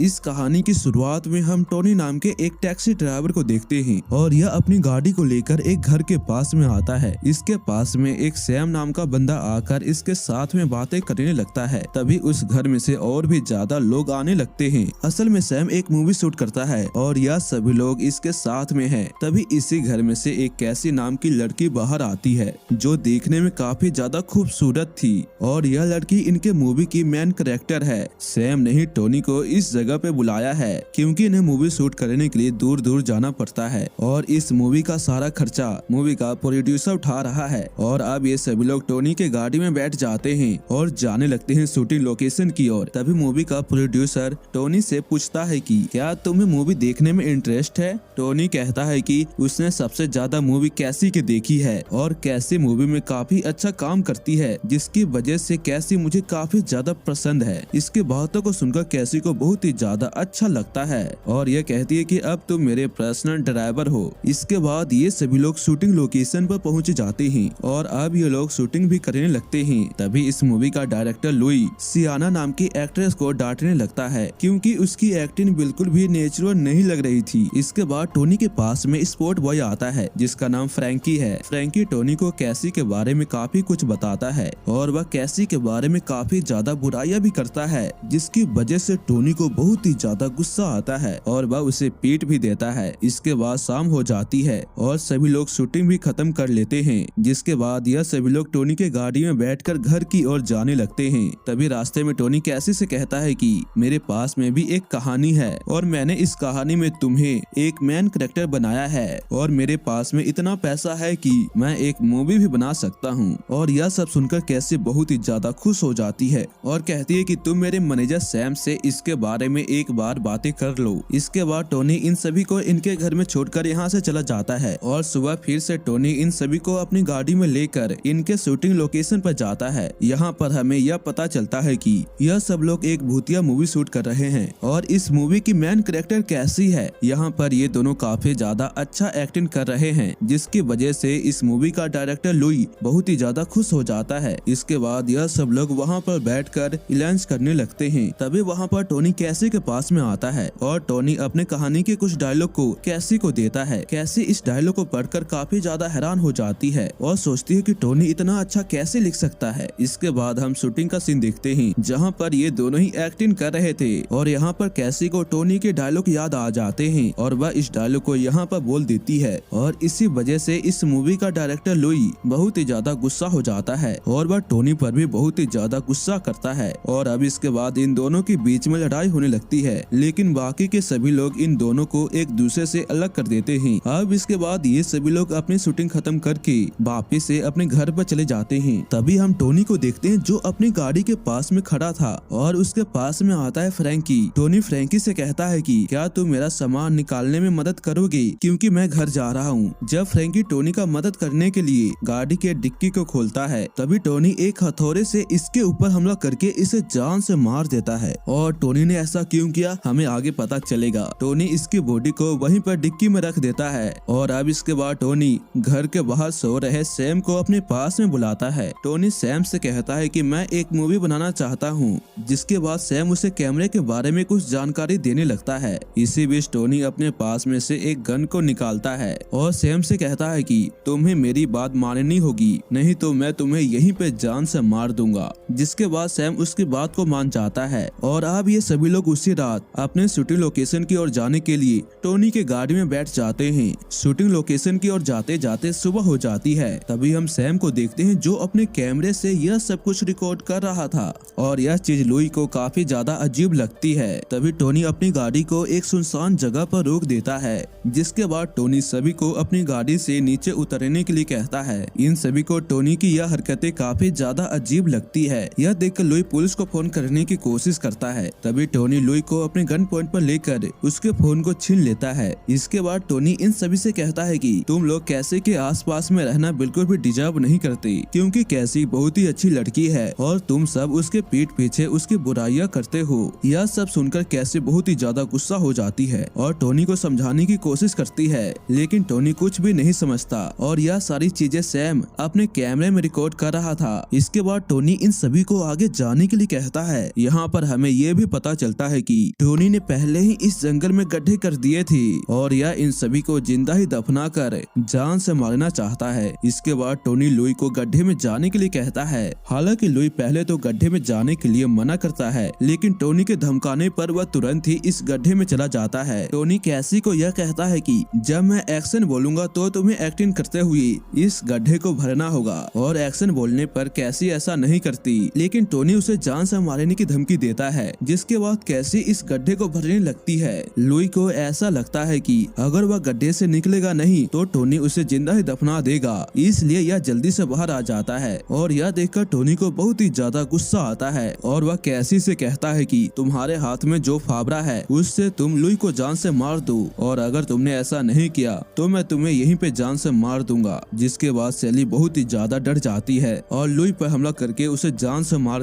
इस कहानी की शुरुआत में हम टोनी नाम के एक टैक्सी ड्राइवर को देखते हैं और यह अपनी गाड़ी को लेकर एक घर के पास में आता है। इसके पास में एक सैम नाम का बंदा आकर इसके साथ में बातें करने लगता है। तभी उस घर में से और भी ज्यादा लोग आने लगते हैं। असल में सैम एक मूवी शूट करता है और यह सभी लोग इसके साथ में है। तभी इसी घर में से एक कैसी नाम की लड़की बाहर आती है जो देखने में काफी ज्यादा खूबसूरत थी और यह लड़की इनके मूवी की मेन कैरेक्टर है। सैम ने ही टोनी को इस जगह पे बुलाया है क्योंकि इन्हें मूवी शूट करने के लिए दूर दूर जाना पड़ता है और इस मूवी का सारा खर्चा मूवी का प्रोड्यूसर उठा रहा है। और अब ये सभी लोग टोनी के गाड़ी में बैठ जाते हैं और जाने लगते हैं शूटिंग लोकेशन की ओर। तभी मूवी का प्रोड्यूसर टोनी से पूछता है कि क्या तुम्हें मूवी देखने में इंटरेस्ट है। टोनी कहता है कि उसने सबसे ज्यादा मूवी कैसी की देखी है और कैसी मूवी में काफी अच्छा काम करती है जिसकी वजह से कैसी मुझे काफी ज्यादा पसंद है। इसके बातों को सुनकर कैसी को बहुत ही ज्यादा अच्छा लगता है और यह कहती है कि अब तुम मेरे पर्सनल ड्राइवर हो। इसके बाद ये सभी लोग शूटिंग लोकेशन पर पहुंच जाते हैं और अब ये लोग शूटिंग भी करने लगते हैं। तभी इस मूवी का डायरेक्टर लुई सियाना नाम की एक्ट्रेस को डांटने लगता है क्योंकि उसकी एक्टिंग बिल्कुल भी नेचुरल नहीं लग रही थी। इसके बाद टोनी के पास में स्पोर्ट बॉय आता है जिसका नाम फ्रैंकी है। फ्रैंकी टोनी को कैसी के बारे में काफी कुछ बताता है और वह कैसी के बारे में काफी ज्यादा बुराइयां भी करता है जिसकी वजह से टोनी को बहुत ही ज्यादा गुस्सा आता है और वह उसे पीट भी देता है। इसके बाद शाम हो जाती है और सभी लोग शूटिंग भी खत्म कर लेते हैं। जिसके बाद यह सभी लोग टोनी के गाड़ी में बैठकर घर की ओर जाने लगते हैं। तभी रास्ते में टोनी कैसी से कहता है कि मेरे पास में भी एक कहानी है और मैंने इस कहानी में तुम्हें एक मेन कैरेक्टर बनाया है और मेरे पास में इतना पैसा है कि मैं एक मूवी भी बना सकता हूँ। और यह सब सुनकर कैसी बहुत ही ज्यादा खुश हो जाती है और कहती है कि तुम मेरे मैनेजर सैम से इसके बारे में एक बार बातें कर लो। इसके बाद टोनी इन सभी को इनके घर में छोड़कर यहाँ से चला जाता है और सुबह फिर से टोनी इन सभी को अपनी गाड़ी में लेकर इनके शूटिंग लोकेशन पर जाता है। यहाँ पर हमें यह पता चलता है कि यह सब लोग एक भूतिया मूवी शूट कर रहे हैं और इस मूवी की मेन कैरेक्टर कैसी है। यहाँ पर ये दोनों काफी ज्यादा अच्छा एक्टिंग कर रहे हैं जिसकी वजह से इस मूवी का डायरेक्टर लुई बहुत ही ज्यादा खुश हो जाता है। इसके बाद यह सब लोग वहाँ पर बैठकर लंच करने लगते हैं। तभी वहाँ पर टोनी कैसी के पास में आता है और टोनी अपने कहानी के कुछ डायलॉग को कैसी को देता है। कैसी इस डायलॉग को पढ़कर काफी ज्यादा हैरान हो जाती है और सोचती है कि टोनी इतना अच्छा कैसे लिख सकता है। इसके बाद हम शूटिंग का सीन देखते हैं जहाँ पर ये दोनों ही एक्टिंग कर रहे थे और यहाँ पर कैसी को टोनी के डायलॉग याद आ जाते हैं और वह इस डायलॉग को यहाँ पर बोल देती है और इसी वजह से इस मूवी का डायरेक्टर लुई बहुत ही ज्यादा गुस्सा हो जाता है और वह टोनी पर भी बहुत ही ज्यादा गुस्सा करता है। और अब इसके बाद इन दोनों के बीच में लड़ाई होने लगती है लेकिन बाकी के सभी लोग इन दोनों को एक दूसरे से अलग कर देते हैं। अब इसके बाद ये सभी लोग अपनी शूटिंग खत्म करके वापिस से अपने घर पर चले जाते हैं। तभी हम टोनी को देखते हैं जो अपनी गाड़ी के पास में खड़ा था और उसके पास में आता है फ्रैंकी। टोनी फ्रैंकी से कहता है कि क्या तुम मेरा सामान निकालने में मदद करोगे क्योंकि मैं घर जा रहा हूँ। जब फ्रैंकी टोनी का मदद करने के लिए गाड़ी के डिक्की को खोलता है तभी टोनी एक हथौड़े से इसके ऊपर हमला करके इसे जान से मार देता है। और टोनी ने ऐसा क्यों किया हमें आगे पता चलेगा। टोनी इसकी बॉडी को वहीं पर डिक्की में रख देता है और अब इसके बाद टोनी घर के बाहर सो रहे सैम को अपने पास में बुलाता है। टोनी सैम से कहता है कि मैं एक मूवी बनाना चाहता हूँ। जिसके बाद सैम उसे कैमरे के बारे में कुछ जानकारी देने लगता है। इसी बीच टोनी अपने पास में से एक गन को निकालता है और सैम से कहता है कि तुम्हें मेरी बात माननी होगी नहीं तो मैं तुम्हें यहीं पे जान से मार दूंगा। जिसके बाद सैम उसकी बात को मान जाता है और अब ये सभी लोग उसी रात अपने शूटिंग लोकेशन की ओर जाने के लिए टोनी के गाड़ी में बैठ जाते हैं। शूटिंग लोकेशन की ओर जाते जाते सुबह हो जाती है। तभी हम सैम को देखते हैं जो अपने कैमरे से यह सब कुछ रिकॉर्ड कर रहा था और यह चीज लुई को काफी ज्यादा अजीब लगती है। तभी टोनी अपनी गाड़ी को एक सुनसान जगह पर रोक देता है। जिसके बाद टोनी सभी को अपनी गाड़ी से नीचे उतरने के लिए कहता है। इन सभी को टोनी की यह हरकतें काफी ज्यादा अजीब लगती है। यह देखकर लुई पुलिस को फोन करने की कोशिश करता है। तभी टोनी लुई को अपने गन पॉइंट पर लेकर उसके फोन को छीन लेता है। इसके बाद टोनी इन सभी से कहता है कि तुम लोग कैसी के आसपास में रहना बिल्कुल भी डिजर्व नहीं करते क्योंकि कैसी बहुत ही अच्छी लड़की है और तुम सब उसके पीठ पीछे उसकी बुराइयां करते हो। यह सब सुनकर कैसी बहुत ही ज्यादा गुस्सा हो जाती है और टोनी को समझाने की कोशिश करती है लेकिन टोनी कुछ भी नहीं समझता और यह सारी चीजें सैम अपने कैमरे में रिकॉर्ड कर रहा था। इसके बाद टोनी इन सभी को आगे जाने के लिए कहता है। यहाँ पर हमें ये भी पता चलता है कि टोनी ने पहले ही इस जंगल में गड्ढे कर दिए थे और यह इन सभी को जिंदा ही दफना कर जान से मारना चाहता है। इसके बाद टोनी लुई को गड्ढे में जाने के लिए कहता है। हालांकि लुई पहले तो गड्ढे में जाने के लिए मना करता है, लेकिन टोनी के धमकाने पर वह तुरंत ही इस गड्ढे में चला जाता है। टोनी कैसी को यह कहता है कि जब मैं एक्शन बोलूंगा तो तुम्हें एक्टिंग करते हुए इस गड्ढे को भरना होगा, और एक्शन बोलने पर कैसी ऐसा नहीं करती, लेकिन टोनी उसे जान से मारने की धमकी देता है। जिसके बाद कैसी इस गड्ढे को भरने लगती है। लुई को ऐसा लगता है कि अगर वह गड्ढे से निकलेगा नहीं तो टोनी उसे जिंदा ही दफना देगा, इसलिए यह जल्दी से बाहर आ जाता है। और यह देखकर टोनी को बहुत ही ज्यादा गुस्सा आता है और वह कैसी से कहता है कि तुम्हारे हाथ में जो फावड़ा है उससे तुम लुई को जान से मार दो, और अगर तुमने ऐसा नहीं किया तो मैं तुम्हें यहीं पे जान से मार दूंगा। जिसके बाद सैली बहुत ही ज्यादा डर जाती है और लुई पर हमला करके उसे जान से मार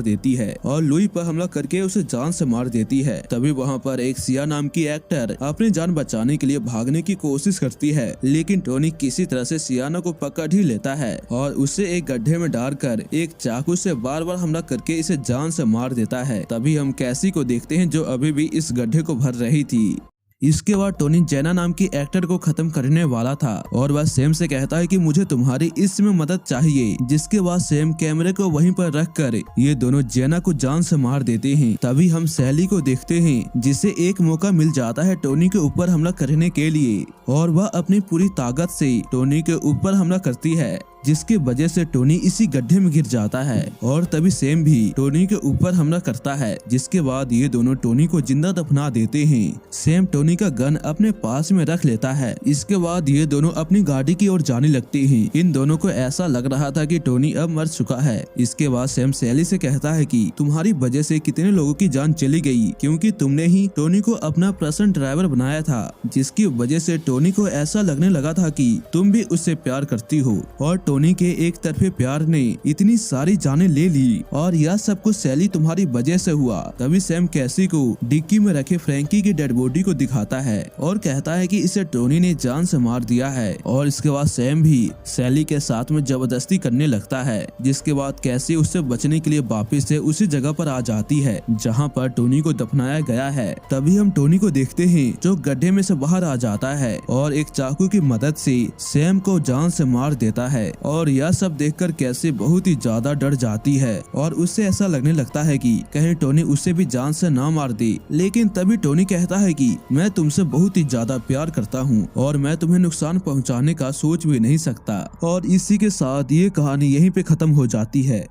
देती है। तभी वहाँ पर एक सिया नाम की एक्टर अपनी जान बचाने के लिए भागने की कोशिश करती है, लेकिन टोनी किसी तरह से सियाना को पकड़ ही लेता है और उसे एक गड्ढे में डालकर एक चाकू से बार बार हमला करके इसे जान से मार देता है। तभी हम कैसी को देखते हैं जो अभी भी इस गड्ढे को भर रही थी। इसके बाद टोनी जेना नाम की एक्टर को खत्म करने वाला था और वह सैम से कहता है कि मुझे तुम्हारी इसमें मदद चाहिए। जिसके बाद सैम कैमरे को वहीं पर रखकर ये दोनों जेना को जान से मार देते हैं। तभी हम सैली को देखते हैं जिसे एक मौका मिल जाता है टोनी के ऊपर हमला करने के लिए, और वह अपनी पूरी ताकत से टोनी के ऊपर हमला करती है, जिसकी वजह से टोनी इसी गड्ढे में गिर जाता है। और तभी सैम भी टोनी के ऊपर हमला करता है, जिसके बाद ये दोनों टोनी को जिंदा दफना देते हैं। सैम टोनी का गन अपने पास में रख लेता है। इसके बाद ये दोनों अपनी गाड़ी की ओर जाने लगते हैं। इन दोनों को ऐसा लग रहा था कि टोनी अब मर चुका है। इसके बाद सैम सैली से कहता है कि तुम्हारी वजह से कितने लोगों की जान चली गई, क्योंकि तुमने ही टोनी को अपना पर्सनल ड्राइवर बनाया था, जिसकी वजह से टोनी को ऐसा लगने लगा था कि तुम भी उससे प्यार करती हो, और टोनी के एक तरफे प्यार ने इतनी सारी जानें ले ली, और यह सब कुछ सैली तुम्हारी वजह से हुआ। तभी सैम कैसी को डिक्की में रखे फ्रैंकी की डेड बॉडी को दिखाता है और कहता है कि इसे टोनी ने जान से मार दिया है। और इसके बाद सैम भी सैली के साथ में जबरदस्ती करने लगता है, जिसके बाद कैसी उससे बचने के लिए वापिस से उसी जगह पर आ जाती है जहाँ पर टोनी को दफनाया गया है। तभी हम टोनी को देखते हैं जो गड्ढे में से बाहर आ जाता है और एक चाकू की मदद से सैम को जान से मार देता है। और यह सब देखकर कैसी बहुत ही ज्यादा डर जाती है और उससे ऐसा लगने लगता है कि कहीं टोनी उसे भी जान से ना मार दे। लेकिन तभी टोनी कहता है कि मैं तुमसे बहुत ही ज्यादा प्यार करता हूँ और मैं तुम्हें नुकसान पहुँचाने का सोच भी नहीं सकता। और इसी के साथ ये कहानी यहीं पे खत्म हो जाती है।